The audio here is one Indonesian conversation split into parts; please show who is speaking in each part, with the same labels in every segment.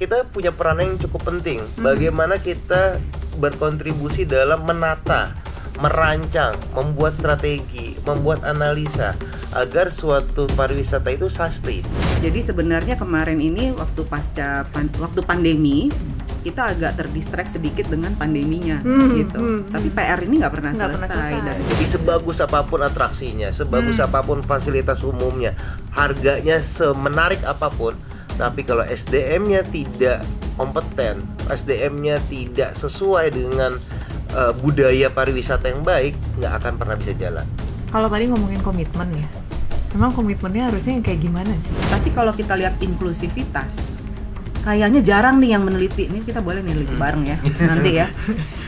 Speaker 1: kita punya peran yang cukup penting. Bagaimana kita berkontribusi dalam menata, merancang, membuat strategi, membuat analisa agar suatu pariwisata itu sustain.
Speaker 2: Jadi sebenarnya kemarin ini waktu pandemi kita agak terdistract sedikit dengan pandeminya gitu. Tapi PR ini nggak pernah selesai.
Speaker 1: Jadi sebagus apapun atraksinya, sebagus apapun fasilitas umumnya, harganya semenarik apapun, tapi kalau SDM-nya tidak kompeten, SDM-nya tidak sesuai dengan budaya pariwisata yang baik, nggak akan pernah bisa jalan.
Speaker 3: Kalau tadi ngomongin komitmen ya, memang komitmennya harusnya yang kayak gimana sih?
Speaker 2: Tapi kalau kita lihat inklusivitas, kayaknya jarang nih yang meneliti. Ini kita boleh neliti bareng ya nanti ya.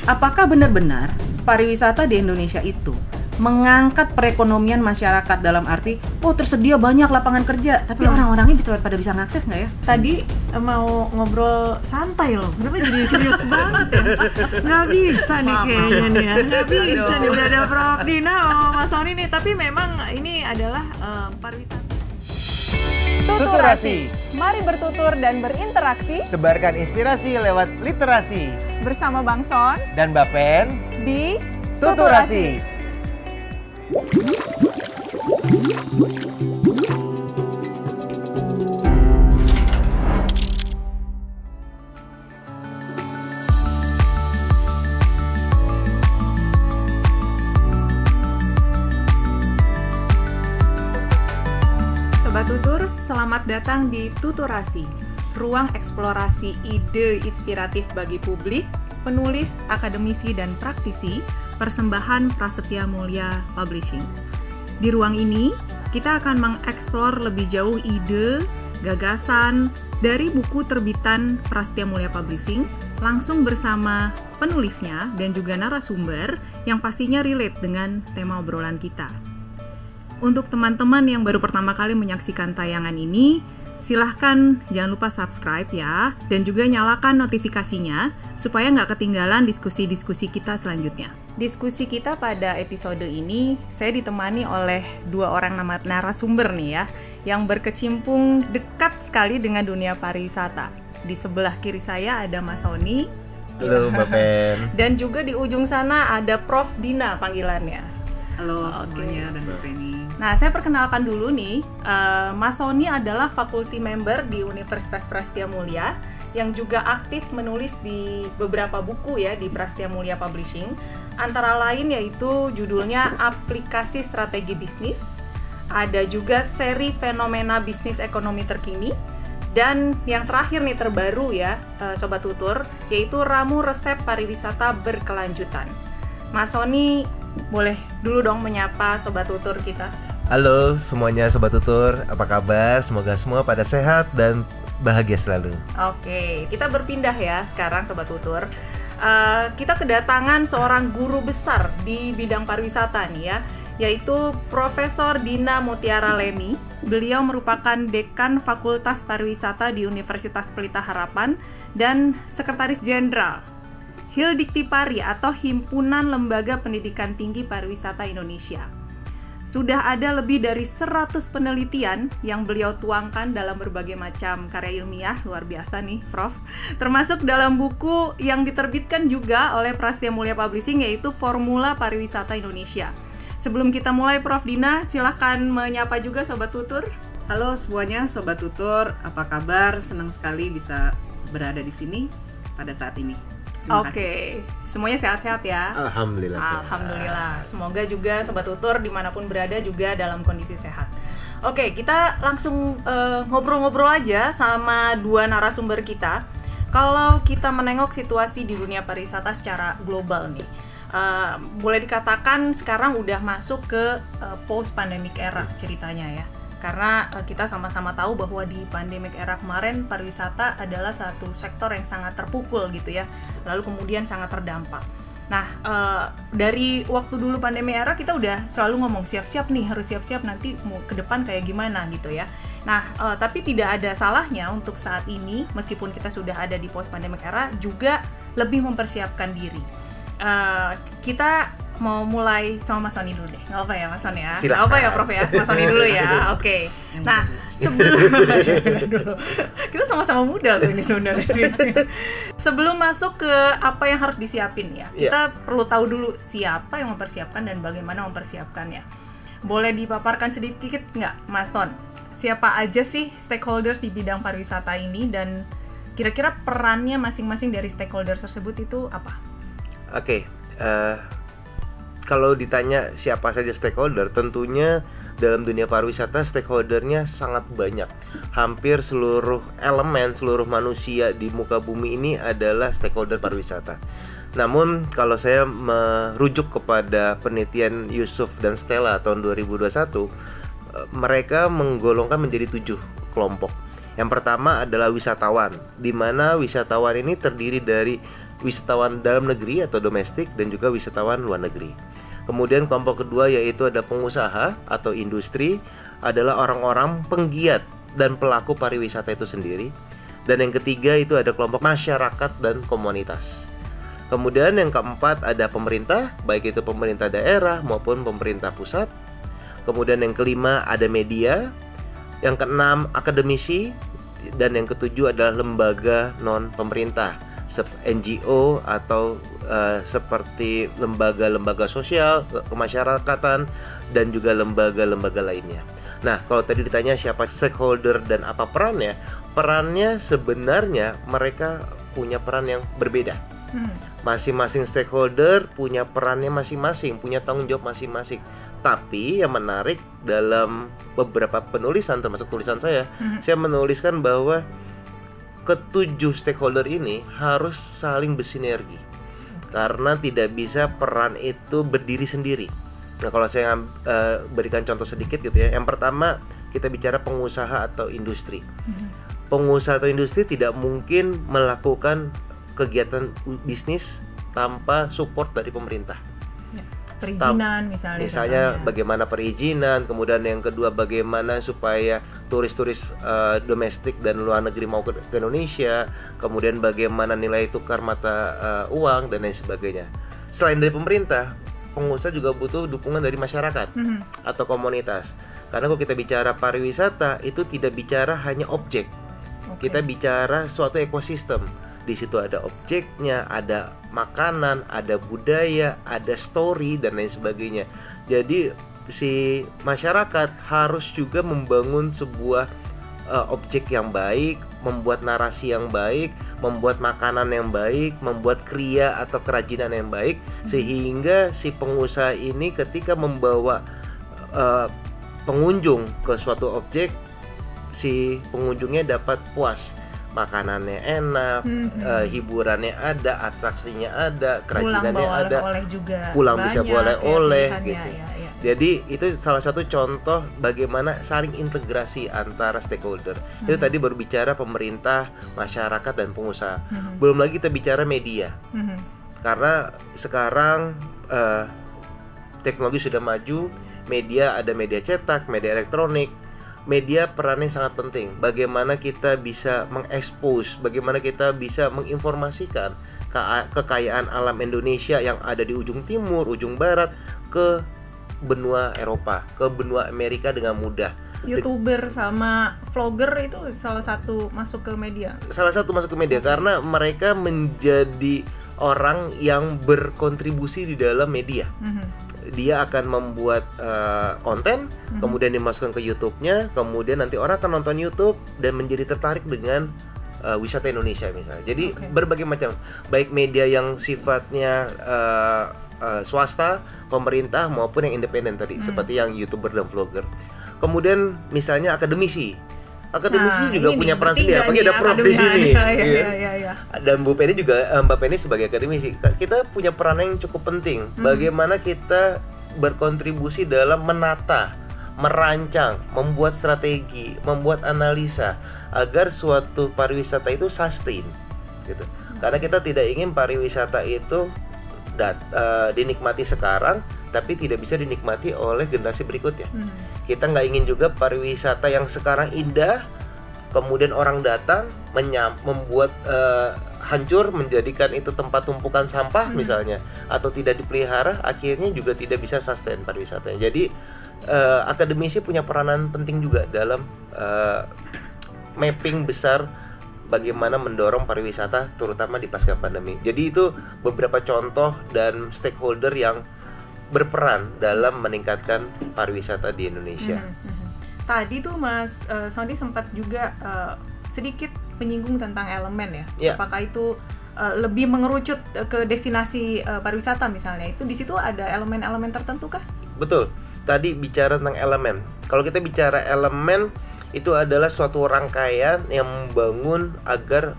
Speaker 2: Apakah benar-benar pariwisata di Indonesia itu mengangkat perekonomian masyarakat dalam arti tersedia banyak lapangan kerja, tapi orang-orangnya pada bisa ngakses nggak ya?
Speaker 3: Tadi mau ngobrol santai loh, kenapa jadi serius banget ya? Nggak bisa nih kayaknya nih ya, nggak bisa nih, udah ada Prof Dina, Mas Sony nih. Tapi memang ini adalah pariwisata.
Speaker 4: Tuturasi.
Speaker 5: Mari bertutur dan berinteraksi
Speaker 4: Sebarkan inspirasi lewat literasi.
Speaker 5: bersama Bang Son
Speaker 4: Dan Mbak Pen
Speaker 5: di
Speaker 4: Tuturasi.
Speaker 5: Sobat Tutur, selamat datang di Tuturasi, ruang eksplorasi ide inspiratif bagi publik, penulis, akademisi, dan praktisi, persembahan Prasetya Mulia Publishing. Di ruang ini, kita akan mengeksplor lebih jauh ide, gagasan dari buku terbitan Prasetya Mulia Publishing, langsung bersama penulisnya dan juga narasumber yang pastinya relate dengan tema obrolan kita. Untuk teman-teman yang baru pertama kali menyaksikan tayangan ini, silahkan jangan lupa subscribe ya, dan juga nyalakan notifikasinya supaya nggak ketinggalan diskusi-diskusi kita selanjutnya. Diskusi kita pada episode ini, saya ditemani oleh dua orang narasumber nih ya, yang berkecimpung dekat sekali dengan dunia pariwisata. Di sebelah kiri saya ada Mas Sony.
Speaker 1: Halo Mbak Pen.
Speaker 5: Dan juga di ujung sana ada Prof Dina panggilannya.
Speaker 2: Halo semuanya dan Mbak Penny.
Speaker 5: Nah, saya perkenalkan dulu nih, Mas Sony adalah faculty member di Universitas Prasetya Mulia yang juga aktif menulis di beberapa buku ya di Prasetya Mulia Publishing. Antara lain yaitu judulnya Aplikasi Strategi Bisnis, ada juga seri Fenomena Bisnis Ekonomi Terkini, dan yang terakhir nih terbaru ya, Sobat Tutur, yaitu Ramu Resep Pariwisata Berkelanjutan. Mas Sony, boleh dulu dong menyapa Sobat Tutur kita.
Speaker 1: Halo semuanya Sobat Tutur, apa kabar? Semoga semua pada sehat dan bahagia selalu.
Speaker 5: Oke, kita berpindah ya sekarang Sobat Tutur. Kita kedatangan seorang guru besar di bidang pariwisata nih ya, yaitu Profesor Dina Mutiara Lemi. Beliau merupakan Dekan Fakultas Pariwisata di Universitas Pelita Harapan dan Sekretaris Jenderal Hildikti-Pari atau Himpunan Lembaga Pendidikan Tinggi Pariwisata Indonesia. Sudah ada lebih dari 100 penelitian yang beliau tuangkan dalam berbagai macam karya ilmiah, luar biasa nih Prof. Termasuk dalam buku yang diterbitkan juga oleh Prasetya Mulia Publishing yaitu Formula Pariwisata Indonesia. Sebelum kita mulai Prof Dina, silahkan menyapa juga Sobat Tutur.
Speaker 2: Halo semuanya Sobat Tutur, apa kabar? Senang sekali bisa berada di sini pada saat ini.
Speaker 5: Oke, semuanya sehat-sehat ya?
Speaker 1: Alhamdulillah.
Speaker 5: Alhamdulillah. Semoga juga Sobat Tutur dimanapun berada juga dalam kondisi sehat. Oke, kita langsung ngobrol-ngobrol aja sama dua narasumber kita. Kalau kita menengok situasi di dunia pariwisata secara global nih, boleh dikatakan sekarang udah masuk ke post-pandemic era ceritanya ya. Karena kita sama-sama tahu bahwa di pandemic era kemarin pariwisata adalah satu sektor yang sangat terpukul gitu ya, lalu kemudian sangat terdampak. Nah, dari waktu dulu pandemi era kita udah selalu ngomong siap-siap nih, harus siap-siap nanti mau ke depan kayak gimana gitu ya. Nah, tapi tidak ada salahnya untuk saat ini, meskipun kita sudah ada di post pandemic era, juga lebih mempersiapkan diri. Kita mau mulai sama Mas Sony dulu deh. Nggak apa ya Mas Sony ya?
Speaker 1: Silakan.
Speaker 5: Nggak apa ya Prof ya? Mas Sony dulu ya. Oke. Nah, sebelum kita sama-sama muda loh ini sebenarnya. Sebelum masuk ke apa yang harus disiapin ya, kita perlu tahu dulu siapa yang mempersiapkan dan bagaimana mempersiapkannya. Boleh dipaparkan sedikit nggak, Mas Son? Siapa aja sih stakeholders di bidang pariwisata ini dan kira-kira perannya masing-masing dari stakeholders tersebut itu apa?
Speaker 1: Oke. Kalau ditanya siapa saja stakeholder, tentunya dalam dunia pariwisata stakeholdernya sangat banyak. Hampir seluruh elemen, seluruh manusia di muka bumi ini adalah stakeholder pariwisata. Namun kalau saya merujuk kepada penelitian Yusuf dan Stella tahun 2021, mereka menggolongkan menjadi 7 kelompok. Yang pertama adalah wisatawan, di mana wisatawan ini terdiri dari wisatawan dalam negeri atau domestik dan juga wisatawan luar negeri. Kemudian kelompok kedua yaitu ada pengusaha atau industri, adalah orang-orang penggiat dan pelaku pariwisata itu sendiri. Dan yang ketiga itu ada kelompok masyarakat dan komunitas. Kemudian yang keempat ada pemerintah, baik itu pemerintah daerah maupun pemerintah pusat. Kemudian yang kelima ada media, yang keenam akademisi, dan yang ketujuh adalah lembaga non pemerintah, NGO atau seperti lembaga-lembaga sosial, kemasyarakatan, dan juga lembaga-lembaga lainnya. Nah, kalau tadi ditanya siapa stakeholder dan apa perannya, perannya sebenarnya mereka punya peran yang berbeda. Masing-masing stakeholder punya perannya masing-masing, punya tanggung jawab masing-masing. Tapi yang menarik dalam beberapa penulisan, termasuk tulisan saya menuliskan bahwa ketujuh stakeholder ini harus saling bersinergi, karena tidak bisa peran itu berdiri sendiri. Nah, kalau saya berikan contoh sedikit gitu ya. Yang pertama kita bicara pengusaha atau industri. Pengusaha atau industri tidak mungkin melakukan kegiatan bisnis tanpa support dari pemerintah.
Speaker 5: Perizinan misalnya
Speaker 1: bagaimana perizinan, kemudian yang kedua bagaimana supaya turis-turis domestik dan luar negeri mau ke Indonesia, kemudian bagaimana nilai tukar mata uang dan lain sebagainya. Selain dari pemerintah, pengusaha juga butuh dukungan dari masyarakat atau komunitas. Karena kalau kita bicara pariwisata itu tidak bicara hanya objek. Kita bicara suatu ekosistem. Di situ ada objeknya, ada makanan, ada budaya, ada story dan lain sebagainya. Jadi si masyarakat harus juga membangun sebuah objek yang baik, membuat narasi yang baik, membuat makanan yang baik, membuat kriya atau kerajinan yang baik, sehingga si pengusaha ini ketika membawa pengunjung ke suatu objek, si pengunjungnya dapat puas. Makanannya enak, hiburannya ada, atraksinya ada, kerajinannya ada, pulang bisa bawa oleh gitu. Jadi itu salah satu contoh bagaimana saling integrasi antara stakeholder. Itu tadi baru bicara pemerintah, masyarakat dan pengusaha. Belum lagi kita bicara media. Karena sekarang teknologi sudah maju, media ada media cetak, media elektronik. Media perannya sangat penting. Bagaimana kita bisa mengekspos, bagaimana kita bisa menginformasikan kekayaan alam Indonesia yang ada di ujung timur, ujung barat ke benua Eropa, ke benua Amerika dengan mudah.
Speaker 5: YouTuber sama vlogger itu salah satu masuk ke media.
Speaker 1: Salah satu masuk ke media karena mereka menjadi orang yang berkontribusi di dalam media. Dia akan membuat konten, kemudian dimasukkan ke YouTube-nya, kemudian nanti orang akan nonton YouTube dan menjadi tertarik dengan wisata Indonesia misalnya. Jadi berbagai macam, baik media yang sifatnya swasta, pemerintah maupun yang independen tadi, seperti yang YouTuber dan vlogger. Kemudian misalnya akademisi juga punya peran sendiri. Apalagi ada Prof di sini. Dan Bu Penny juga, Mbak Penny sebagai akademisi, kita punya peran yang cukup penting. Bagaimana kita berkontribusi dalam menata, merancang, membuat strategi, membuat analisa agar suatu pariwisata itu sustain, gitu. Karena kita tidak ingin pariwisata itu dinikmati sekarang, tapi tidak bisa dinikmati oleh generasi berikutnya. Kita nggak ingin juga pariwisata yang sekarang indah, kemudian orang datang membuat hancur, menjadikan itu tempat tumpukan sampah misalnya, atau tidak dipelihara, akhirnya juga tidak bisa sustain pariwisatanya. Jadi akademisi punya peranan penting juga dalam mapping besar bagaimana mendorong pariwisata terutama di pasca pandemi. Jadi itu beberapa contoh dan stakeholder yang berperan dalam meningkatkan pariwisata di Indonesia.
Speaker 5: Tadi tuh Mas Sony sempat juga sedikit menyinggung tentang elemen ya. Apakah itu lebih mengerucut ke destinasi pariwisata misalnya? Itu di situ ada elemen-elemen tertentu kah?
Speaker 1: Betul. Tadi bicara tentang elemen. Kalau kita bicara elemen, itu adalah suatu rangkaian yang membangun agar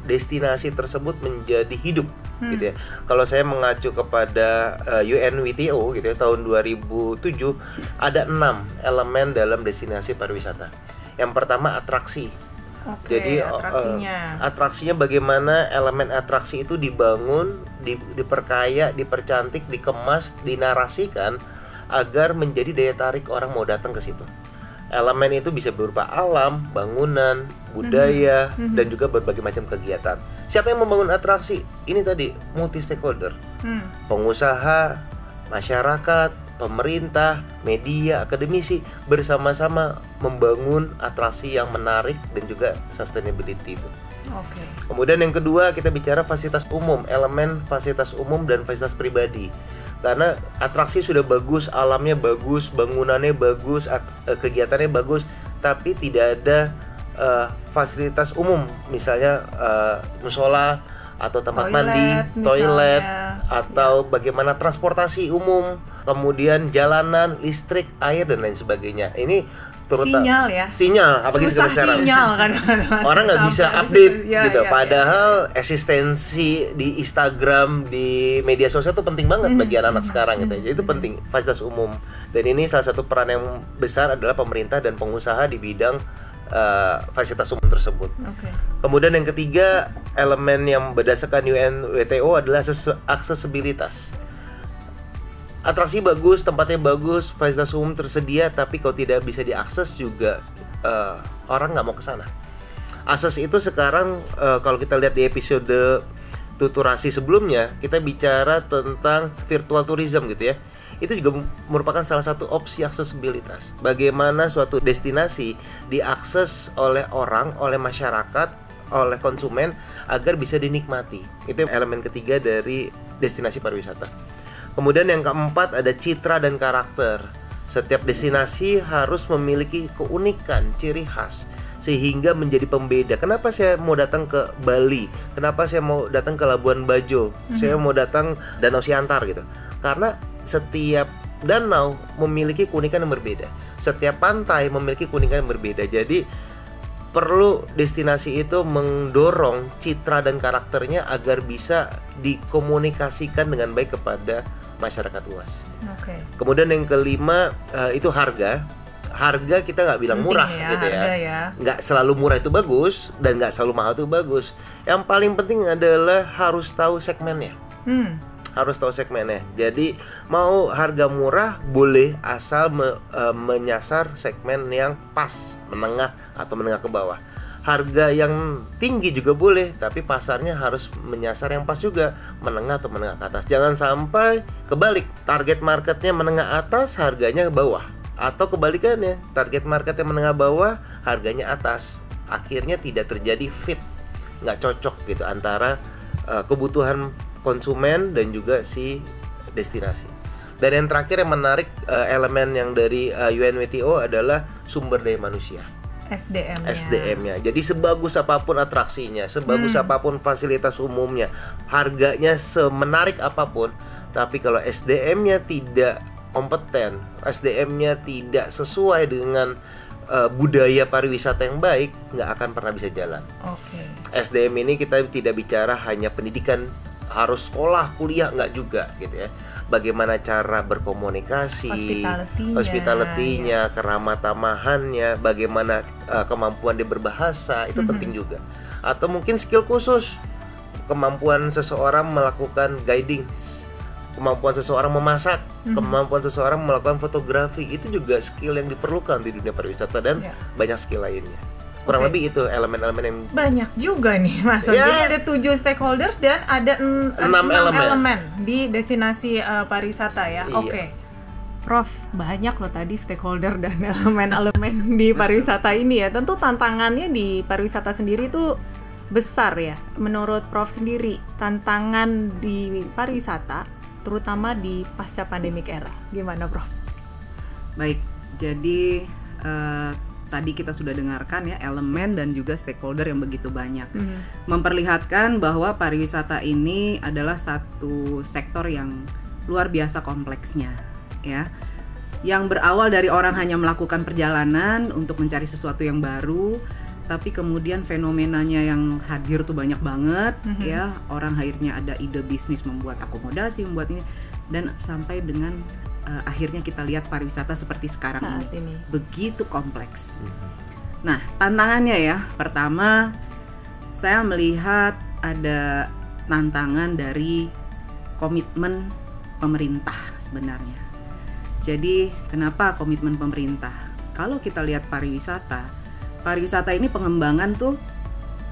Speaker 1: destinasi tersebut menjadi hidup gitu ya. Kalau saya mengacu kepada UNWTO gitu ya, tahun 2007 ada 6 elemen dalam destinasi pariwisata. Yang pertama atraksi. Jadi atraksinya bagaimana elemen atraksi itu dibangun, diperkaya, dipercantik, dikemas, dinarasikan agar menjadi daya tarik orang mau datang ke situ. Elemen itu bisa berupa alam, bangunan, budaya, dan juga berbagai macam kegiatan. Siapa yang membangun atraksi? Ini tadi multi stakeholder, pengusaha, masyarakat, pemerintah, media, akademisi bersama-sama membangun atraksi yang menarik dan juga sustainability itu. Kemudian yang kedua kita bicara fasilitas umum, elemen fasilitas umum dan fasilitas pribadi. Karena atraksi sudah bagus, alamnya bagus, bangunannya bagus, kegiatannya bagus, tapi tidak ada fasilitas umum, misalnya musola atau tempat mandi, toilet, atau bagaimana transportasi umum, kemudian jalanan, listrik, air dan lain sebagainya. Ini
Speaker 5: sinyal ya.
Speaker 1: Sinyal, apalagi sekarang.
Speaker 5: Sinyal kan.
Speaker 1: Orang nggak bisa update gitu. Padahal eksistensi di Instagram, di media sosial itu penting banget bagi anak-anak sekarang gitu. Jadi itu penting, fasilitas umum. Dan ini salah satu peran yang besar adalah pemerintah dan pengusaha di bidang fasilitas umum tersebut. Kemudian yang ketiga, elemen yang berdasarkan UNWTO adalah aksesibilitas. Atraksi bagus, tempatnya bagus, fasilitas umum tersedia, tapi kalau tidak bisa diakses juga orang nggak mau ke sana. Akses itu sekarang kalau kita lihat di episode tuturasi sebelumnya, kita bicara tentang virtual tourism gitu ya. Itu juga merupakan salah satu opsi aksesibilitas. Bagaimana suatu destinasi diakses oleh orang, oleh masyarakat, oleh konsumen agar bisa dinikmati. Itu elemen ketiga dari destinasi pariwisata. Kemudian yang keempat ada citra dan karakter. Setiap destinasi harus memiliki keunikan, ciri khas sehingga menjadi pembeda. Kenapa saya mau datang ke Bali? Kenapa saya mau datang ke Labuan Bajo? Saya mau datang Danau Siantar gitu. Karena setiap danau memiliki keunikan yang berbeda. Setiap pantai memiliki keunikan yang berbeda. Jadi perlu destinasi itu mendorong citra dan karakternya agar bisa dikomunikasikan dengan baik kepada masyarakat luas. Kemudian yang kelima itu harga. Harga kita nggak bilang murah gitu ya. Nggak selalu murah itu bagus dan nggak selalu mahal itu bagus. Yang paling penting adalah harus tahu segmennya. Harus tahu segmennya. Jadi mau harga murah boleh asal menyasar segmen yang pas, menengah atau menengah ke bawah. Harga yang tinggi juga boleh, tapi pasarnya harus menyasar yang pas juga, menengah atau menengah ke atas. Jangan sampai kebalik, target marketnya menengah atas, harganya ke bawah. Atau kebalikannya, target marketnya menengah bawah, harganya atas. Akhirnya tidak terjadi fit, nggak cocok gitu antara kebutuhan konsumen dan juga si destinasi. Dan yang terakhir yang menarik, elemen yang dari UNWTO adalah sumber daya manusia. SDM-nya. Jadi sebagus apapun atraksinya, sebagus apapun fasilitas umumnya, harganya semenarik apapun, tapi kalau SDM-nya tidak kompeten, SDM-nya tidak sesuai dengan budaya pariwisata yang baik, nggak akan pernah bisa jalan. SDM ini kita tidak bicara hanya pendidikan, harus sekolah, kuliah, nggak juga gitu ya. Bagaimana cara berkomunikasi, hospitality-nya, keramah tamahannya, bagaimana kemampuan dia berbahasa, itu penting juga. Atau mungkin skill khusus, kemampuan seseorang melakukan guiding, kemampuan seseorang memasak, kemampuan seseorang melakukan fotografi, itu juga skill yang diperlukan di dunia pariwisata dan banyak skill lainnya. Kurang
Speaker 5: Oke.
Speaker 1: lebih itu elemen-elemen yang
Speaker 5: Banyak juga nih Mas.
Speaker 1: Ya.
Speaker 5: Jadi ada 7 stakeholders dan ada 6
Speaker 1: elemen.
Speaker 5: elemen di destinasi pariwisata ya.
Speaker 1: Iya.
Speaker 5: Oke. Prof, banyak loh tadi stakeholder dan elemen-elemen di pariwisata ini ya. Tentu tantangannya di pariwisata sendiri itu besar ya. Menurut Prof sendiri, tantangan di pariwisata terutama di pasca pandemic era. Gimana, Prof?
Speaker 2: Baik, jadi tadi kita sudah dengarkan ya elemen dan juga stakeholder yang begitu banyak, memperlihatkan bahwa pariwisata ini adalah satu sektor yang luar biasa kompleksnya, ya, yang berawal dari orang hanya melakukan perjalanan untuk mencari sesuatu yang baru, tapi kemudian fenomenanya yang hadir tuh banyak banget, ya, orang akhirnya ada ide bisnis membuat akomodasi, membuat ini, dan sampai dengan akhirnya kita lihat pariwisata seperti sekarang
Speaker 5: Saat ini.
Speaker 2: begitu kompleks. Nah, tantangannya ya, pertama saya melihat ada tantangan dari komitmen pemerintah sebenarnya. Jadi kenapa komitmen pemerintah? Kalau kita lihat pariwisata ini pengembangan tuh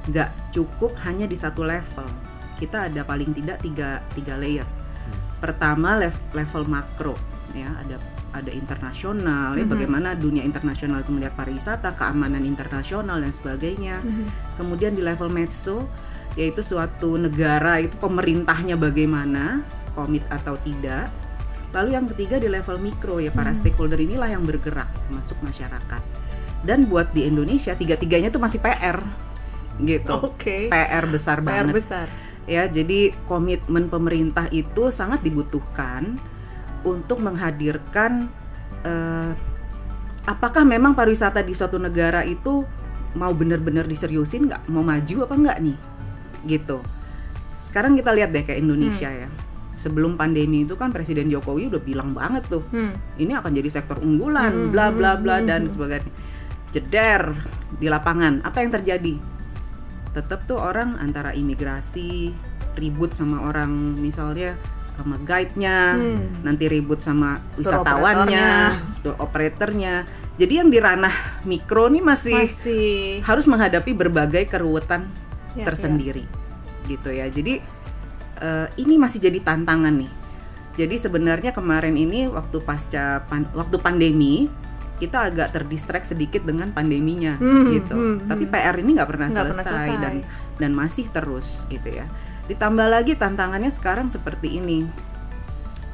Speaker 2: nggak cukup hanya di satu level. Kita ada paling tidak tiga layer. Pertama level makro, ya, ada internasional, ya, bagaimana dunia internasional itu melihat pariwisata, keamanan internasional dan sebagainya. Kemudian di level meso, yaitu suatu negara itu pemerintahnya bagaimana, komit atau tidak. Lalu yang ketiga di level mikro, ya, para stakeholder inilah yang bergerak masuk masyarakat. Dan buat di Indonesia tiga-tiganya tuh masih PR gitu.
Speaker 5: Oke.
Speaker 2: PR besar
Speaker 5: PR
Speaker 2: banget.
Speaker 5: besar.
Speaker 2: Ya, jadi komitmen pemerintah itu sangat dibutuhkan untuk menghadirkan apakah memang pariwisata di suatu negara itu mau benar-benar diseriusin nggak, mau maju apa nggak nih, gitu. Sekarang kita lihat deh kayak Indonesia ya. Sebelum pandemi itu kan Presiden Jokowi udah bilang banget tuh, ini akan jadi sektor unggulan, bla bla bla dan sebagainya. Jeder di lapangan, apa yang terjadi? Tetap tuh orang antara imigrasi ribut sama orang, misalnya sama guide-nya, nanti ribut sama wisatawannya, tour operatornya. Jadi yang di ranah mikro nih masih harus menghadapi berbagai keruwetan tersendiri, gitu ya. Jadi ini masih jadi tantangan nih. Jadi sebenarnya kemarin ini waktu pandemi kita agak terdistract sedikit dengan pandeminya, gitu. Tapi PR ini nggak pernah selesai dan masih terus, gitu ya. Ditambah lagi tantangannya sekarang seperti ini,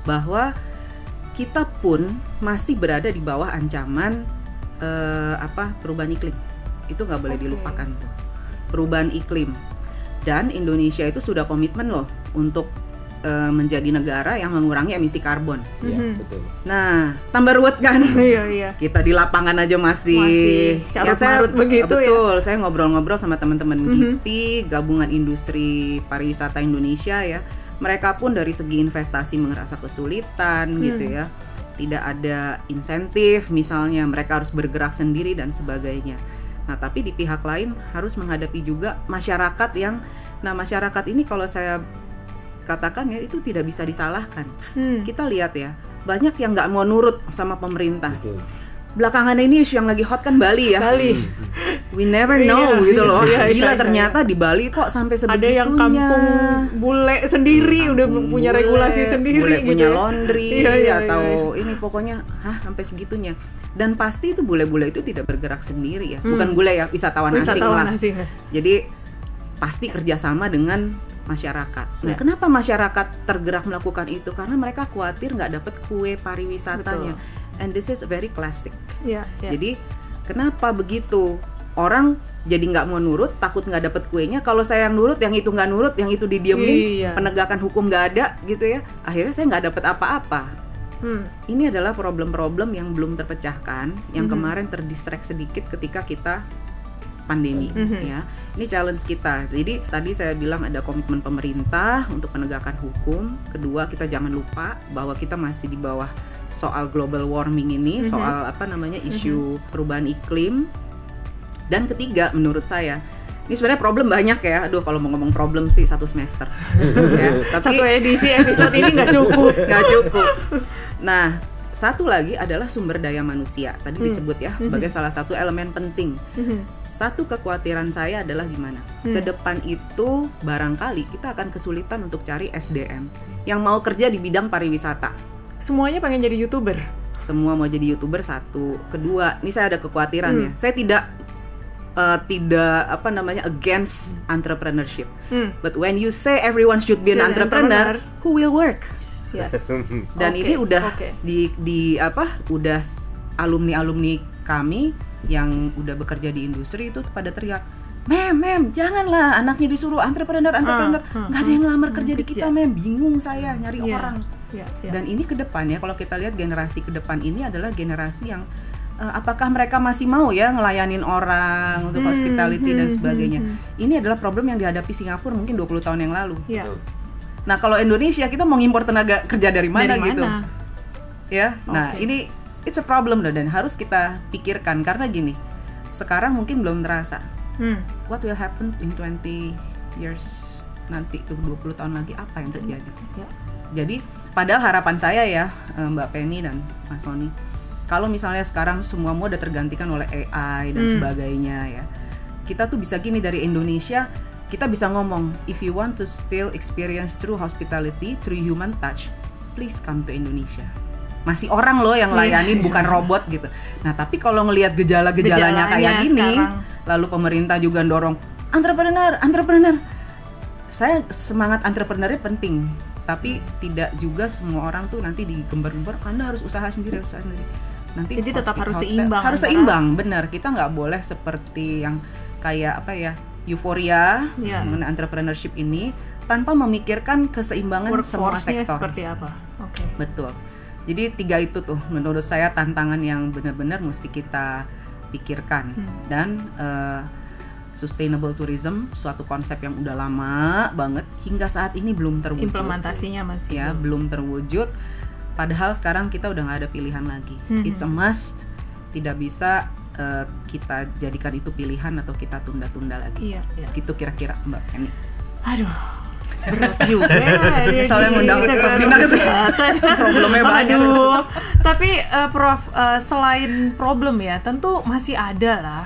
Speaker 2: bahwa kita pun masih berada di bawah ancaman perubahan iklim. Itu nggak boleh dilupakan tuh, perubahan iklim. Dan Indonesia itu sudah komitmen loh untuk menjadi negara yang mengurangi emisi karbon.
Speaker 1: Iya, betul.
Speaker 2: Nah, tambah ruwet kan?
Speaker 5: Iya.
Speaker 2: Kita di lapangan aja masih
Speaker 5: carut-marut begitu ya.
Speaker 2: Betul, saya ngobrol-ngobrol sama teman-teman GIPI, Gabungan Industri Pariwisata Indonesia ya. Mereka pun dari segi investasi merasa kesulitan gitu ya. Tidak ada insentif misalnya, mereka harus bergerak sendiri dan sebagainya. Nah, tapi di pihak lain harus menghadapi juga masyarakat yang, masyarakat ini kalau saya katakan ya itu tidak bisa disalahkan. Kita lihat ya, banyak yang nggak mau nurut sama pemerintah.
Speaker 1: Betul.
Speaker 2: Belakangan ini isu yang lagi hot kan Bali ya. We never know gitu loh. Gila ternyata di Bali kok sampai sebegitunya.
Speaker 5: Ada yang kampung bule sendiri, udah punya regulasi sendiri
Speaker 2: bule
Speaker 5: gitu.
Speaker 2: Punya
Speaker 5: Ya.
Speaker 2: laundry
Speaker 5: Iya.
Speaker 2: atau ini pokoknya sampai segitunya. Dan pasti itu bule-bule itu tidak bergerak sendiri ya. Bukan bule ya, wisatawan asing lah. Jadi pasti kerjasama dengan masyarakat. Nah, kenapa masyarakat tergerak melakukan itu? Karena mereka khawatir nggak dapat kue pariwisatanya. And this is very classic. Jadi kenapa begitu? Orang jadi nggak mau nurut, takut nggak dapat kuenya. Kalau saya yang nurut, yang itu nggak nurut, yang itu didiemin, penegakan hukum nggak ada, gitu ya. Akhirnya saya nggak dapat apa-apa. Ini adalah problem-problem yang belum terpecahkan, yang kemarin terdistract sedikit ketika kita pandemi, ya. Ini challenge kita. Jadi tadi saya bilang ada komitmen pemerintah untuk penegakan hukum. Kedua, kita jangan lupa bahwa kita masih di bawah soal global warming ini, soal isu perubahan iklim. Dan ketiga, menurut saya, ini sebenarnya problem banyak ya. Aduh, kalau mau ngomong problem sih 1 semester. Ya, tapi
Speaker 5: 1 edisi episode ini nggak cukup.
Speaker 2: Nggak cukup. Nah, satu lagi adalah sumber daya manusia. Tadi disebut ya sebagai salah satu elemen penting. Satu kekhawatiran saya adalah gimana? Ke depan itu barangkali kita akan kesulitan untuk cari SDM yang mau kerja di bidang pariwisata.
Speaker 3: Semuanya pengen jadi YouTuber.
Speaker 2: Semua mau jadi YouTuber, satu. Kedua, ini saya ada kekhawatiran ya. Saya tidak against entrepreneurship. But when you say everyone should be an entrepreneur, who will work?
Speaker 3: Yes.
Speaker 2: Dan ini udah udah alumni kami yang udah bekerja di industri itu pada teriak, Mem, janganlah anaknya disuruh entrepreneur, nggak ada yang ngelamar kerja di kita, Mem, bingung saya nyari orang. Dan ini ke depan ya, kalau kita lihat generasi ke depan ini adalah generasi yang apakah mereka masih mau ya ngelayanin orang untuk hospitality dan sebagainya. Ini adalah problem yang dihadapi Singapura mungkin 20 tahun yang lalu. Nah, kalau Indonesia kita mau ngimpor tenaga kerja dari mana gitu. Ya. Nah, ini it's a problem loh, dan harus kita pikirkan karena gini. Sekarang mungkin belum terasa. What will happen in 20 years nanti tuh 20 tahun lagi apa yang terjadi? Jadi, padahal harapan saya ya, Mbak Penny dan Mas Sony, kalau misalnya sekarang semua udah tergantikan oleh AI dan sebagainya ya. Kita tuh bisa gini dari Indonesia, kita bisa ngomong, if you want to still experience true hospitality, through human touch, please come to Indonesia. Masih orang loh yang layanin, bukan robot gitu. Nah, tapi kalau ngelihat gejala-gejalanya kayak gini, sekarang, lalu pemerintah juga dorong entrepreneur. Saya semangat entrepreneurnya penting, tapi tidak juga semua orang tuh nanti digembar-gembar karena harus usaha sendiri. Nanti
Speaker 3: jadi tetap harus seimbang.
Speaker 2: Harus seimbang, benar. Kita nggak boleh seperti yang kayak euforia mengenai entrepreneurship ini tanpa memikirkan keseimbangan semua sektor.
Speaker 3: Seperti apa?
Speaker 2: Betul. Jadi 3 itu tuh menurut saya tantangan yang benar-benar mesti kita pikirkan. Dan sustainable tourism, suatu konsep yang udah lama banget hingga saat ini belum terwujud.
Speaker 3: Implementasinya masih
Speaker 2: belum terwujud. Padahal sekarang kita udah nggak ada pilihan lagi. It's a must. Tidak bisa kita jadikan itu pilihan atau kita tunda-tunda lagi. Gitu kira-kira Mbak Penny.
Speaker 3: Aduh, berat juga.
Speaker 2: Soalnya ngundang kesehatan. Problemnya banyak.
Speaker 3: Tapi Prof, selain problem ya, tentu masih ada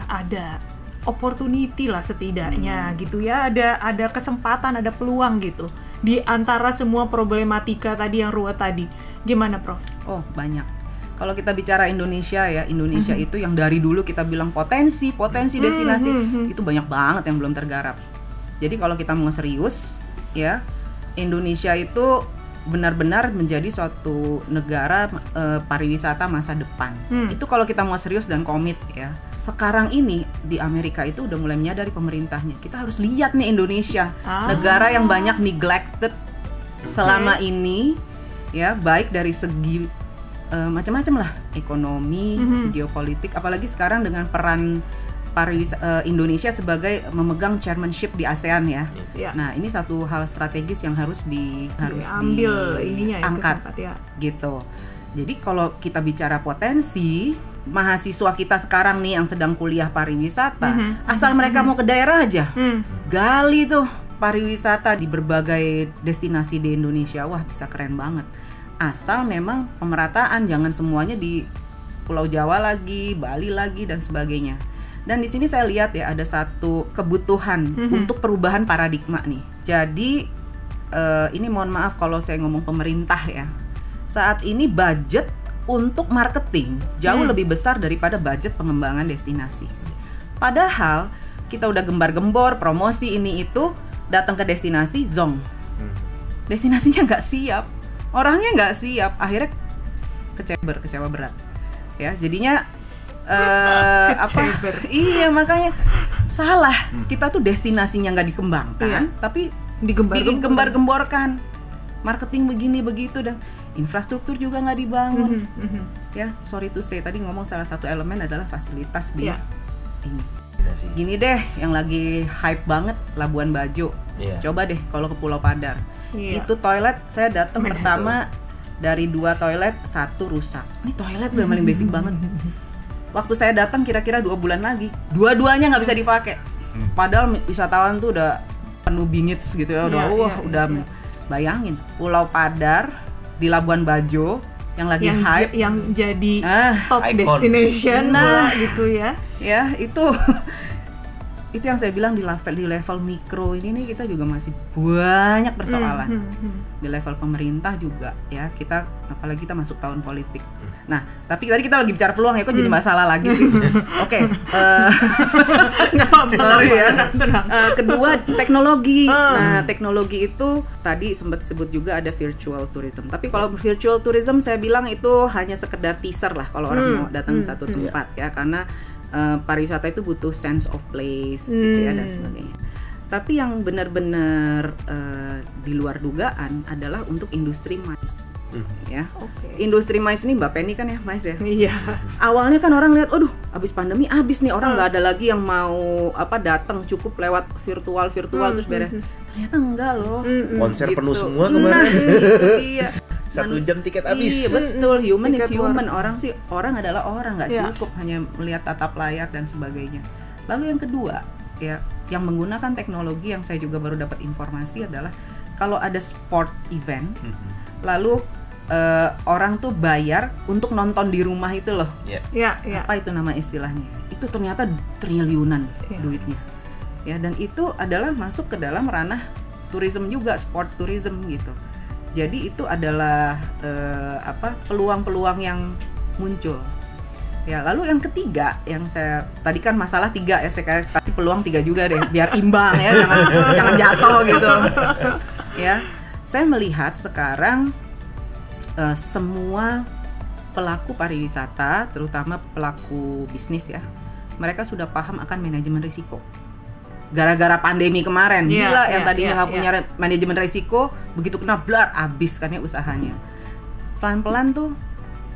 Speaker 3: opportunity lah setidaknya gitu ya. Ada kesempatan, ada peluang gitu di antara semua problematika tadi yang ruwet tadi. Gimana Prof?
Speaker 2: Oh, banyak. Kalau kita bicara Indonesia ya, Indonesia itu yang dari dulu kita bilang potensi destinasi, itu banyak banget yang belum tergarap. Jadi kalau kita mau serius ya, Indonesia itu benar-benar menjadi suatu negara pariwisata masa depan. Itu kalau kita mau serius dan komit ya. Sekarang ini di Amerika itu udah mulai menyadari pemerintahnya. Kita harus lihat nih Indonesia, negara yang banyak neglected selama ini ya, baik dari segi macam-macam lah, ekonomi, geopolitik, apalagi sekarang dengan peran Indonesia sebagai memegang chairmanship di ASEAN ya. Nah, ini satu hal strategis yang harus diambil diangkat gitu. Jadi kalau kita bicara potensi, mahasiswa kita sekarang nih yang sedang kuliah pariwisata, asal mereka mau ke daerah aja, gali tuh pariwisata di berbagai destinasi di Indonesia, wah bisa keren banget. Asal memang pemerataan, jangan semuanya di Pulau Jawa lagi, Bali lagi dan sebagainya. Dan di sini saya lihat ya ada satu kebutuhan untuk perubahan paradigma nih. Jadi ini mohon maaf kalau saya ngomong pemerintah ya. Saat ini budget untuk marketing jauh lebih besar daripada budget pengembangan destinasi. Padahal kita udah gembar-gembor promosi ini itu, datang ke destinasi zong. Destinasinya nggak siap. Orangnya nggak siap, akhirnya kecewa berat, ya jadinya Iya makanya salah, kita tuh destinasinya nggak dikembangkan, tapi digembar-gemborkan, marketing begini begitu dan infrastruktur juga nggak dibangun. Ya sorry to say, tadi ngomong salah satu elemen adalah fasilitas di ini. Gini deh, yang lagi hype banget Labuan Bajo. Coba deh kalau ke Pulau Padar. Itu toilet saya datang pertama dari 2 toilet 1 rusak. Ini toilet udah paling basic banget. Waktu saya datang kira-kira 2 bulan lagi, dua-duanya nggak bisa dipakai. Padahal wisatawan tuh udah penuh bingits gitu ya, udah bayangin Pulau Padar di Labuan Bajo yang lagi hype,
Speaker 3: yang jadi top
Speaker 1: Icon.
Speaker 3: destination
Speaker 2: Nah.
Speaker 3: gitu ya.
Speaker 2: ya itu itu yang saya bilang di level mikro ini nih kita juga masih banyak persoalan. Di level pemerintah juga ya, kita apalagi kita masuk tahun politik. Nah, tapi tadi kita lagi bicara peluang ya, kok jadi masalah lagi sih. Oke,
Speaker 3: Nggak apa-apa,
Speaker 2: sorry ya.
Speaker 3: tenang.
Speaker 2: Kedua, teknologi. Nah, teknologi itu tadi sempat disebut juga ada virtual tourism. Tapi kalau virtual tourism saya bilang itu hanya sekedar teaser lah kalau orang mau datang ke satu tempat ya, karena pariwisata itu butuh sense of place gitu ya dan sebagainya. Tapi yang benar-benar di luar dugaan adalah untuk industri MICE. Ya.
Speaker 3: Oke.
Speaker 2: Industri MICE ini Mbak Penny kan ya, MICE ya.
Speaker 3: Iya.
Speaker 2: Awalnya kan orang lihat, aduh, abis pandemi abis nih, orang nggak ada lagi yang mau datang, cukup lewat virtual terus beres. Ternyata enggak loh.
Speaker 1: Konser
Speaker 2: Gitu.
Speaker 1: penuh semua
Speaker 2: Nah,
Speaker 1: kemarin.
Speaker 2: itu dia.
Speaker 1: 1 jam tiket habis.
Speaker 2: Iya betul, human is
Speaker 3: Tiket
Speaker 2: human. Orang adalah orang, nggak
Speaker 3: Iya.
Speaker 2: cukup hanya melihat tatap layar dan sebagainya. Lalu yang kedua, ya, yang menggunakan teknologi yang saya juga baru dapat informasi adalah kalau ada sport event, lalu orang tuh bayar untuk nonton di rumah itu loh.
Speaker 3: Ya.
Speaker 2: Apa itu nama istilahnya? Itu ternyata triliunan duitnya. Ya, dan itu adalah masuk ke dalam ranah tourism juga, sport tourism gitu. Jadi itu adalah peluang-peluang yang muncul. Ya, lalu yang ketiga yang saya tadi kan masalah 3 ya, saya kasih peluang 3 juga deh biar imbang ya, jangan jatuh gitu. Ya, saya melihat sekarang semua pelaku pariwisata, terutama pelaku bisnis ya, mereka sudah paham akan manajemen risiko. Gara-gara pandemi kemarin, gila yang tadinya nggak punya manajemen risiko, begitu kena blar, abis kan ya usahanya. Pelan-pelan tuh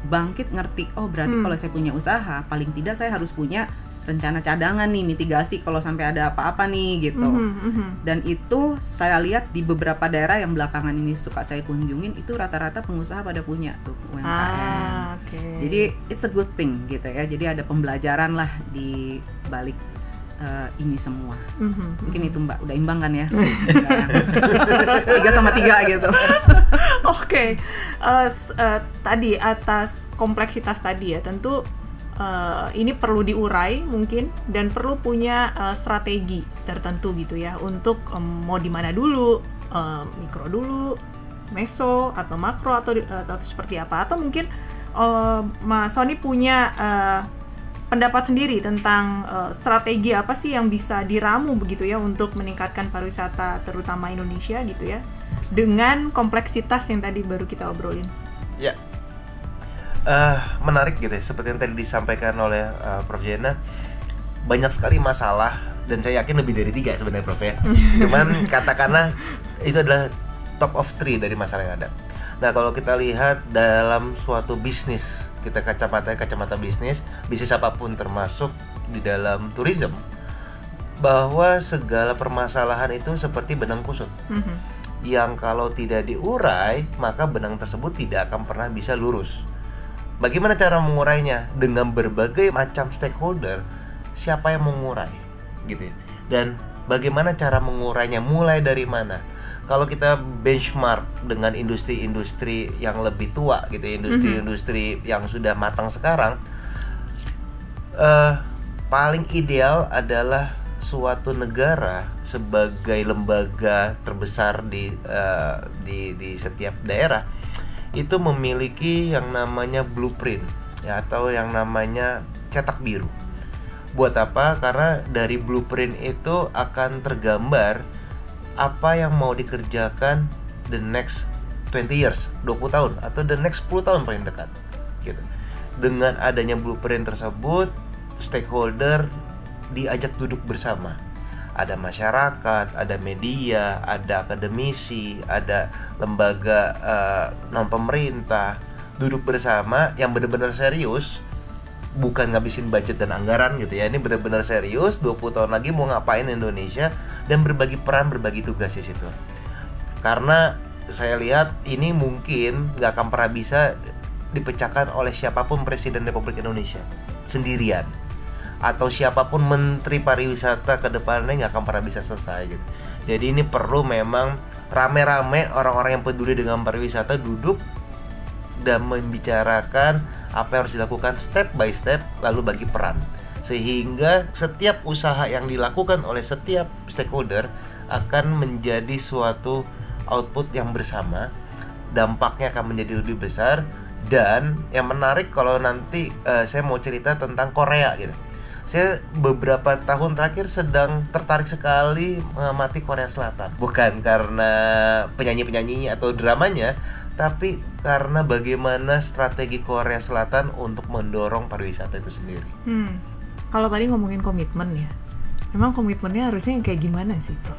Speaker 2: bangkit, ngerti, oh berarti kalau saya punya usaha, paling tidak saya harus punya rencana cadangan nih, mitigasi kalau sampai ada apa-apa nih gitu. Dan itu saya lihat di beberapa daerah yang belakangan ini suka saya kunjungin, itu rata-rata pengusaha pada punya tuh UMKM. Jadi it's a good thing gitu ya. Jadi ada pembelajaran lah di balik ini semua. Mungkin itu Mbak, udah imbang kan ya? 3/3 gitu.
Speaker 3: Oke. Tadi atas kompleksitas tadi ya, tentu ini perlu diurai mungkin, dan perlu punya strategi tertentu gitu ya untuk mau di mana dulu, mikro dulu, meso atau makro atau seperti apa, atau mungkin Mas Sony punya pendapat sendiri tentang strategi apa sih yang bisa diramu begitu ya untuk meningkatkan pariwisata terutama Indonesia gitu ya, dengan kompleksitas yang tadi baru kita obrolin.
Speaker 1: Ya. Menarik gitu ya, seperti yang tadi disampaikan oleh Prof. Jena, banyak sekali masalah, dan saya yakin lebih dari 3 sebenarnya Prof ya. Cuman katakanlah itu adalah top of 3 dari masalah yang ada. Nah, kalau kita lihat dalam suatu bisnis, kita kacamata bisnis apapun termasuk di dalam tourism, bahwa segala permasalahan itu seperti benang kusut. Yang kalau tidak diurai, maka benang tersebut tidak akan pernah bisa lurus. Bagaimana cara mengurainya? Dengan berbagai macam stakeholder, siapa yang mengurai gitu ya. Dan bagaimana cara mengurainya, mulai dari mana? Kalau kita benchmark dengan industri-industri yang lebih tua gitu, industri-industri yang sudah matang sekarang, paling ideal adalah suatu negara sebagai lembaga terbesar di setiap daerah itu memiliki yang namanya blueprint ya, atau yang namanya cetak biru. Buat apa? Karena dari blueprint itu akan tergambar apa yang mau dikerjakan the next 20 years, 20 tahun atau the next 10 tahun paling dekat gitu. Dengan adanya blueprint tersebut, stakeholder diajak duduk bersama. Ada masyarakat, ada media, ada akademisi, ada lembaga non pemerintah, duduk bersama yang benar-benar serius, bukan ngabisin budget dan anggaran gitu ya. Ini benar-benar serius, 20 tahun lagi mau ngapain Indonesia, dan berbagi peran, berbagi tugas di situ. Karena saya lihat ini mungkin nggak akan pernah bisa dipecahkan oleh siapapun Presiden Republik Indonesia sendirian, atau siapapun Menteri Pariwisata ke depannya nggak akan pernah bisa selesai gitu. Jadi ini perlu memang rame-rame orang-orang yang peduli dengan pariwisata duduk dan membicarakan apa yang harus dilakukan step by step, lalu bagi peran, sehingga setiap usaha yang dilakukan oleh setiap stakeholder akan menjadi suatu output yang bersama, dampaknya akan menjadi lebih besar. Dan yang menarik kalau nanti saya mau cerita tentang Korea gitu. Saya beberapa tahun terakhir sedang tertarik sekali mengamati Korea Selatan. Bukan karena penyanyi-penyanyinya atau dramanya, tapi karena bagaimana strategi Korea Selatan untuk mendorong pariwisata itu sendiri.
Speaker 3: Kalau tadi ngomongin komitmen ya, memang komitmennya harusnya yang kayak gimana sih, Prof?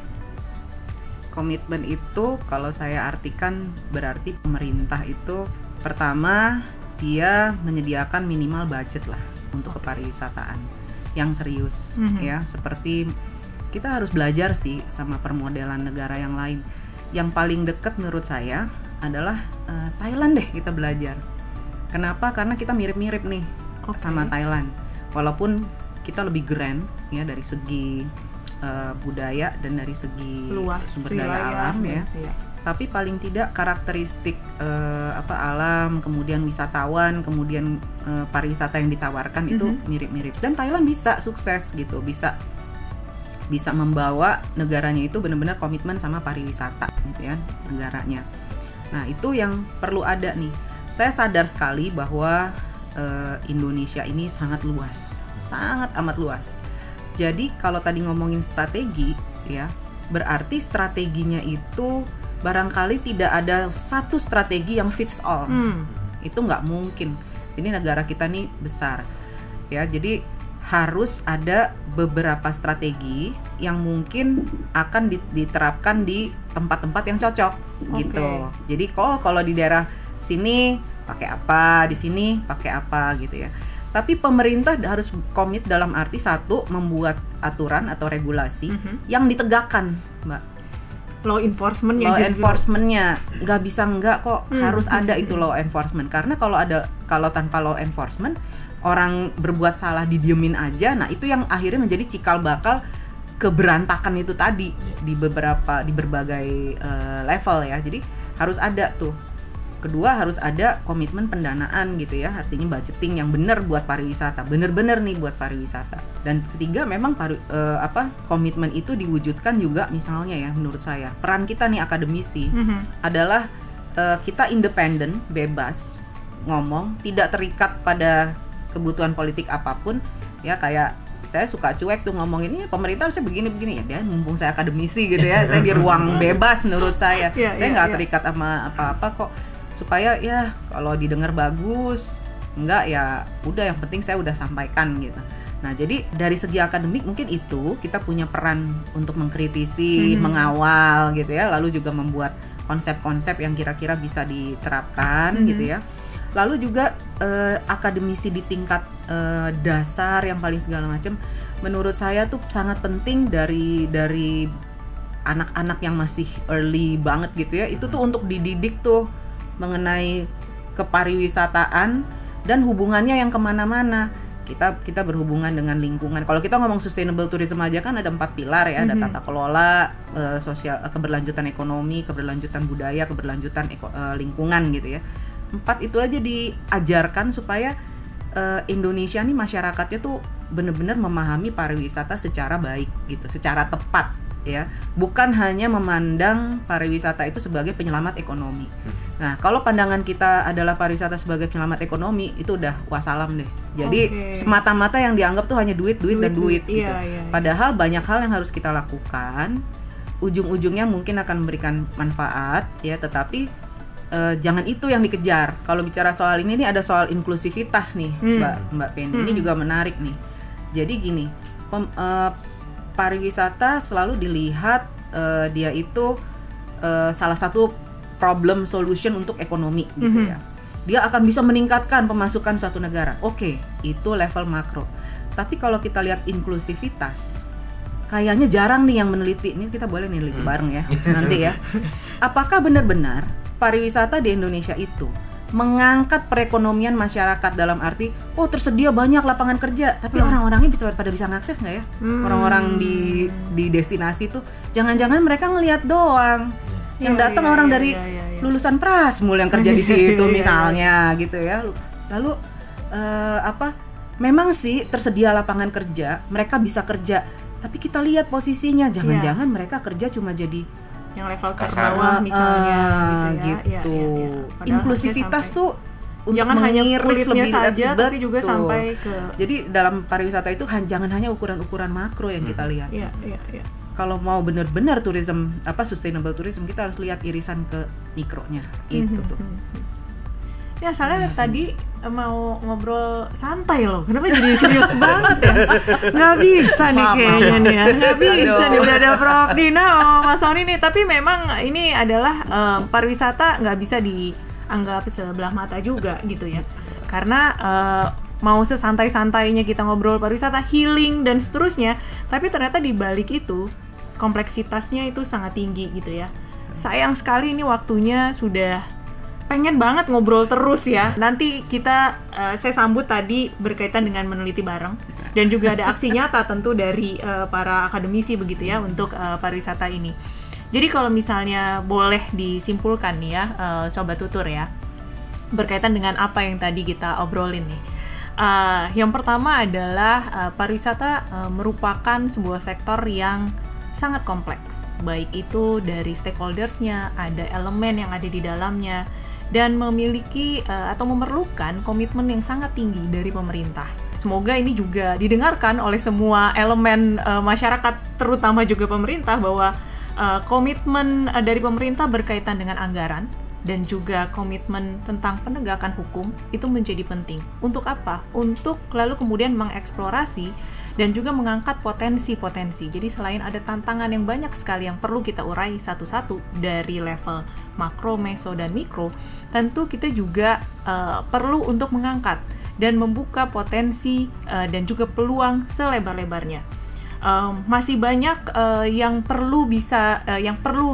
Speaker 2: Komitmen itu kalau saya artikan berarti pemerintah itu pertama dia menyediakan minimal budget lah untuk kepariwisataan yang serius ya, seperti kita harus belajar sih sama permodelan negara yang lain. Yang paling dekat menurut saya adalah Thailand deh, kita belajar. Kenapa? Karena kita mirip-mirip nih sama Thailand. Walaupun kita lebih grand ya dari segi budaya dan dari segi
Speaker 3: luas
Speaker 2: sumber daya alam ya. Tapi paling tidak karakteristik alam, kemudian wisatawan, kemudian pariwisata yang ditawarkan itu mirip-mirip. Dan Thailand bisa sukses gitu, bisa membawa negaranya itu benar-benar komitmen sama pariwisata gitu ya, negaranya. Nah, itu yang perlu ada nih. Saya sadar sekali bahwa Indonesia ini sangat luas, sangat amat luas. Jadi kalau tadi ngomongin strategi ya, berarti strateginya itu barangkali tidak ada satu strategi yang fits all. Itu nggak mungkin. Ini negara kita nih besar ya, jadi harus ada beberapa strategi yang mungkin akan diterapkan di tempat-tempat yang cocok gitu. Jadi kalau di daerah sini pakai apa, di sini pakai apa gitu ya. Tapi pemerintah harus komit dalam arti satu, membuat aturan atau regulasi yang ditegakkan, Mbak.
Speaker 3: Law enforcementnya
Speaker 2: nggak bisa nggak kok, harus ada itu law enforcement. Karena kalau tanpa law enforcement, orang berbuat salah didiemin aja. Nah, itu yang akhirnya menjadi cikal bakal keberantakan itu tadi di berbagai level ya. Jadi harus ada tuh. Kedua, harus ada komitmen pendanaan gitu ya, artinya budgeting yang benar buat pariwisata, benar-benar nih buat pariwisata. Dan ketiga, memang komitmen itu diwujudkan juga misalnya ya, menurut saya peran kita nih akademisi adalah kita independen, bebas ngomong, tidak terikat pada kebutuhan politik apapun ya. Kayak saya suka cuek tuh ngomong ini pemerintah harusnya begini-begini ya, mumpung saya akademisi gitu ya, saya di ruang bebas menurut saya. Saya nggak terikat sama apa-apa kok, supaya ya kalau didengar bagus, enggak ya udah, yang penting saya udah sampaikan gitu. Nah, jadi dari segi akademik mungkin itu kita punya peran untuk mengkritisi, mengawal gitu ya, lalu juga membuat konsep-konsep yang kira-kira bisa diterapkan gitu ya. Lalu juga akademisi di tingkat dasar yang paling segala macam, menurut saya tuh sangat penting dari anak-anak yang masih early banget gitu ya, itu tuh untuk dididik tuh mengenai kepariwisataan dan hubungannya yang kemana-mana. Kita berhubungan dengan lingkungan. Kalau kita ngomong sustainable tourism aja kan ada 4 pilar ya, ada tata kelola, sosial, keberlanjutan ekonomi, keberlanjutan budaya, keberlanjutan lingkungan gitu ya. 4 itu aja diajarkan supaya Indonesia nih masyarakatnya tuh benar-benar memahami pariwisata secara baik gitu, secara tepat ya. Bukan hanya memandang pariwisata itu sebagai penyelamat ekonomi. Nah, kalau pandangan kita adalah pariwisata sebagai penyelamat ekonomi, itu udah wassalam deh. Jadi semata-mata yang dianggap tuh hanya duit gitu. Iya. Padahal banyak hal yang harus kita lakukan. Ujung-ujungnya mungkin akan memberikan manfaat ya, tetapi jangan itu yang dikejar. Kalau bicara soal ini ada soal inklusivitas nih, Mbak Penny. Ini juga menarik nih. Jadi gini, pariwisata selalu dilihat dia itu salah satu problem solution untuk ekonomi gitu ya. Dia akan bisa meningkatkan pemasukan suatu negara. Oke, itu level makro. Tapi kalau kita lihat inklusivitas, kayaknya jarang nih yang meneliti. Ini kita boleh neliti bareng ya nanti ya. Apakah benar-benar pariwisata di Indonesia itu mengangkat perekonomian masyarakat dalam arti tersedia banyak lapangan kerja, tapi orang-orangnya pada bisa ngakses nggak ya? Orang-orang di destinasi tuh jangan-jangan mereka ngelihat doang. Yang datang orang dari lulusan Prasmul yang kerja di situ misalnya gitu ya. Lalu memang sih tersedia lapangan kerja, mereka bisa kerja, tapi kita lihat posisinya, jangan-jangan mereka kerja cuma jadi
Speaker 3: yang level
Speaker 5: terbawah
Speaker 3: misalnya
Speaker 2: gitu. Inklusivitas tuh untuk
Speaker 3: jangan hanya
Speaker 2: mengiris
Speaker 3: kulitnya
Speaker 2: lebih
Speaker 3: saja, tapi juga sampai ke.
Speaker 2: Jadi dalam pariwisata itu jangan hanya ukuran-ukuran makro yang kita lihat.
Speaker 3: Iya.
Speaker 2: Kalau mau benar-benar tourism sustainable tourism, kita harus lihat irisan ke mikronya. Itu tuh.
Speaker 3: Ya, soalnya tadi mau ngobrol santai loh. Kenapa jadi serius banget ya? Nggak bisa nih kayaknya nih ya. Nggak bisa nih, udah ada Prof Dina, Mas Sony nih. Tapi memang ini adalah pariwisata nggak bisa dianggap sebelah mata juga gitu ya. Karena mau sesantai-santainya kita ngobrol pariwisata, healing dan seterusnya, tapi ternyata di balik itu kompleksitasnya itu sangat tinggi gitu ya. Sayang sekali ini waktunya sudah pengen banget ngobrol terus ya. Nanti saya sambut tadi berkaitan dengan meneliti bareng dan juga ada aksi nyata tentu dari para akademisi begitu ya untuk pariwisata ini. Jadi kalau misalnya boleh disimpulkan nih ya, Sobat Tutur ya, berkaitan dengan apa yang tadi kita obrolin nih. Yang pertama adalah pariwisata merupakan sebuah sektor yang sangat kompleks, baik itu dari stakeholders-nya, ada elemen yang ada di dalamnya, dan memiliki atau memerlukan komitmen yang sangat tinggi dari pemerintah. Semoga ini juga didengarkan oleh semua elemen masyarakat, terutama juga pemerintah, bahwa komitmen dari pemerintah berkaitan dengan anggaran dan juga komitmen tentang penegakan hukum itu menjadi penting. Untuk apa? Untuk lalu kemudian mengeksplorasi dan juga mengangkat potensi-potensi. Jadi selain ada tantangan yang banyak sekali yang perlu kita urai satu-satu dari level makro, meso, dan mikro, tentu kita juga perlu untuk mengangkat dan membuka potensi dan juga peluang selebar-lebarnya. Masih banyak yang perlu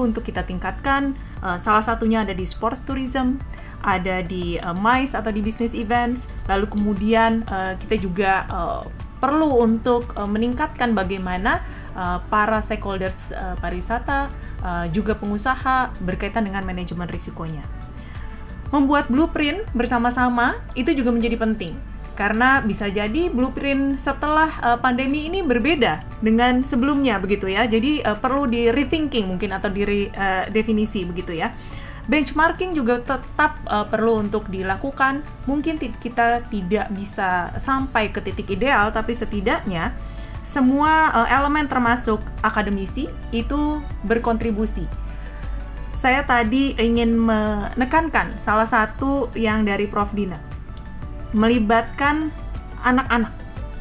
Speaker 3: untuk kita tingkatkan. Salah satunya ada di sports tourism, ada di MICE atau di business events. Lalu kemudian kita juga perlu untuk meningkatkan bagaimana para stakeholders pariwisata, juga pengusaha berkaitan dengan manajemen risikonya. Membuat blueprint bersama-sama itu juga menjadi penting, karena bisa jadi blueprint setelah pandemi ini berbeda dengan sebelumnya begitu ya. Jadi perlu di rethinking mungkin atau di definisi begitu ya. Benchmarking juga tetap perlu untuk dilakukan. Mungkin kita tidak bisa sampai ke titik ideal, tapi setidaknya semua elemen termasuk akademisi itu berkontribusi. Saya tadi ingin menekankan salah satu yang dari Prof Dina, melibatkan anak-anak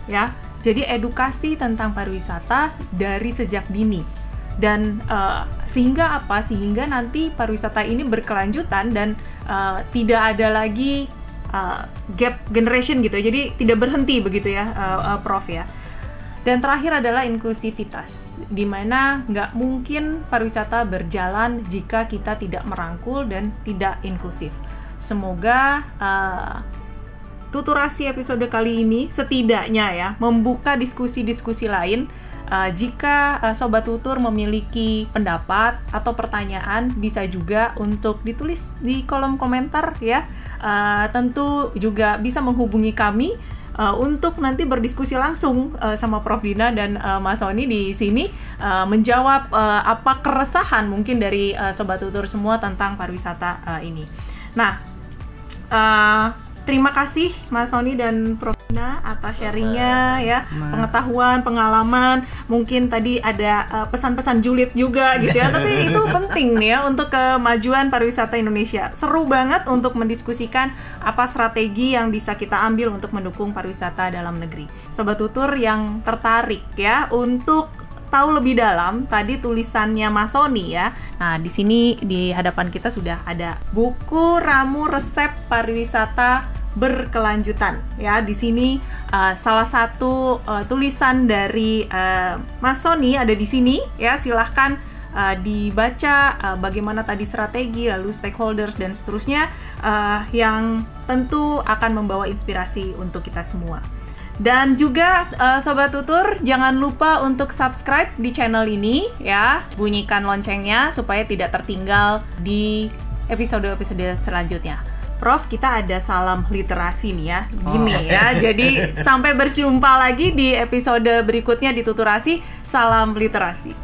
Speaker 3: ya. Jadi edukasi tentang pariwisata dari sejak dini. Dan sehingga nanti pariwisata ini berkelanjutan dan tidak ada lagi gap generation gitu, jadi tidak berhenti begitu ya, Prof ya. Dan terakhir adalah inklusivitas, di mana nggak mungkin pariwisata berjalan jika kita tidak merangkul dan tidak inklusif. Semoga tuturasi episode kali ini setidaknya ya membuka diskusi-diskusi lain. Jika Sobat Tutur memiliki pendapat atau pertanyaan, bisa juga untuk ditulis di kolom komentar ya. Tentu juga bisa menghubungi kami untuk nanti berdiskusi langsung sama Prof Dina dan Mas Sony di sini, menjawab apa keresahan mungkin dari Sobat Tutur semua tentang pariwisata ini. Nah, terima kasih Mas Sony dan Prof Dina atas sharingnya ya, pengetahuan, pengalaman. Mungkin tadi ada pesan-pesan julid juga gitu ya, tapi itu penting nih ya untuk kemajuan pariwisata Indonesia. Seru banget untuk mendiskusikan apa strategi yang bisa kita ambil untuk mendukung pariwisata dalam negeri. Sobat Tutur yang tertarik ya untuk tahu lebih dalam, tadi tulisannya Mas Sony ya. Nah, di sini di hadapan kita sudah ada buku ramu resep pariwisata berkelanjutan ya. Di sini salah satu tulisan dari Mas Sony ada di sini ya. Silahkan dibaca bagaimana tadi strategi, lalu stakeholders dan seterusnya, yang tentu akan membawa inspirasi untuk kita semua.
Speaker 5: Dan juga Sobat Tutur, jangan lupa untuk subscribe di channel ini ya. Bunyikan loncengnya supaya tidak tertinggal di episode-episode selanjutnya. Prof, kita ada salam literasi nih ya. Gini ya. Jadi sampai berjumpa lagi di episode berikutnya di Tuturasi. Salam literasi.